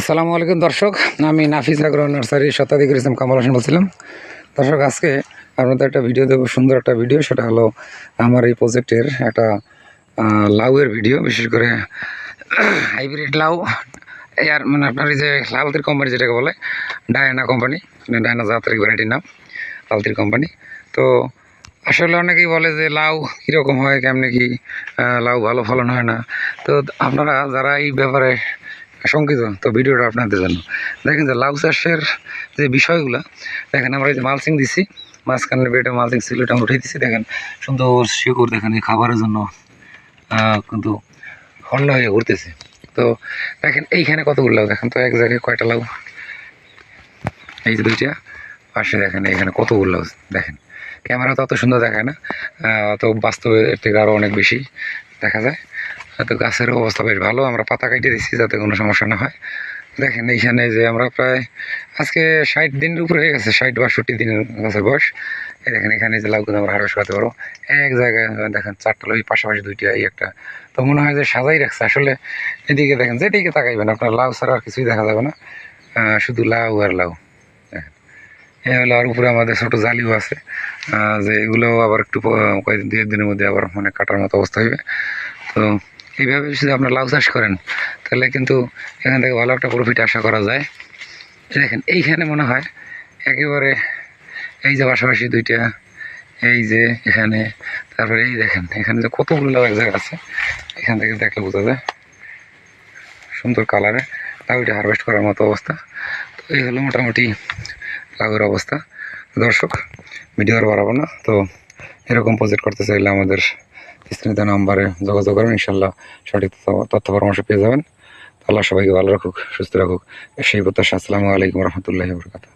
আসসালামু আলাইকুম দর্শক, আমি নাফিস আগ্রহ নার্সারির শতাধিক ইসলাম কামাল হোসেন বলছিলাম। দর্শক, আজকে আপনাদের একটা ভিডিও দেবো, সুন্দর একটা ভিডিও। সেটা হলো আমার এই প্রজেক্টের একটা লাউয়ের ভিডিও, বিশেষ করে হাইব্রিড লাউ। আর মানে আপনার এই যে লালতির কোম্পানি যেটাকে বলে ডায়না কোম্পানি, ডায়না জাতের ভ্যারাইটির নাম লালতির কোম্পানি। তো আসলে অনেকেই বলে যে লাউ কীরকম হয়, কেমনি কি লাউ ভালো ফলন হয় না। তো আপনারা যারা এই ব্যাপারে শঙ্কিত, তো ভিডিওটা আপনাদের জন্য। দেখেন যে লাউ চাষের যে বিষয়গুলো, দেখেন আমরা এই যে মালচিং দিছি, মাঝখানে বেডে মালচিং ছিল, এটা আমরা উঠে দিচ্ছি। দেখেন সুন্দর শিকড়, দেখেন এই খাবারের জন্য কিন্তু হন্য হয়ে ঘুরতেছে। তো দেখেন এইখানে কতগুলো লাউ, দেখেন তো এক জায়গায় কয়টা লাউ, এই যে দুইটা পাশে দেখেন এখানে কতগুলো লাউ। দেখেন ক্যামেরা তো অত সুন্দর দেখায় না, তো বাস্তবে এর থেকে আরও অনেক বেশি দেখা যায়। তো গাছের অবস্থা বেশ ভালো, আমরা পাতা কেটে দিচ্ছি যাতে কোনো সমস্যা না হয়। দেখেন এইখানে যে আমরা প্রায় আজকে 60 দিনের উপরে হয়ে গেছে, 60-62 দিনের গাছের বয়স। এই দেখেন এখানে যে লাউগুলো আমরা হারভেস্ট করতে পারবো। এক জায়গায় দেখেন চারটা লাউ, পাশাপাশি দুইটা, এই একটা। তো মনে হয় যে সাজাই রাখছে। আসলে এদিকে দেখেন, যেদিকে তাকাইবেন আপনার লাউ ছাড়া আর কিছুই দেখা যাবে না, শুধু লাউ আর লাউ। দেখেন এই হলো। আর উপরে আমাদের ছোটো জালিও আছে, যে এগুলো আবার একটু কয়েকদিন 2-1 দিনের মধ্যে আবার মানে কাটার মতো অবস্থা হইবে। তো এইভাবে যদি আপনার লাউ চাষ করেন তাহলে কিন্তু এখান থেকে ভালো একটা প্রফিট আশা করা যায়। দেখেন এইখানে মনে হয় একেবারে এই যে পাশাপাশি দুইটা, এই যে এখানে, তারপরে এই দেখেন এখানে যে কতগুলো লাউ এক জায়গায় আছে, এখান থেকে দেখলে বোঝা যায় সুন্দর কালারে লাউটা হারভেস্ট করার মতো অবস্থা। তো এই হলো মোটামুটি লাউয়ের অবস্থা। দর্শক, ভিডিও আর বাড়াবো না। তো এরকম প্রজেক্ট করতে চাইলে আমাদের স্ক্রিনে নাম্বারে যোগাযোগ করেন, ইনশাল্লাহ সঠিক তথ্য পরামর্শ পেয়ে যাবেন। আল্লাহ সবাইকে ভালো রাখুক, সুস্থ রাখুক, সেই প্রত্যাশা। আসসালামু আলাইকুম রহমতুল্লাহি ওয়া বারাকাতুহু।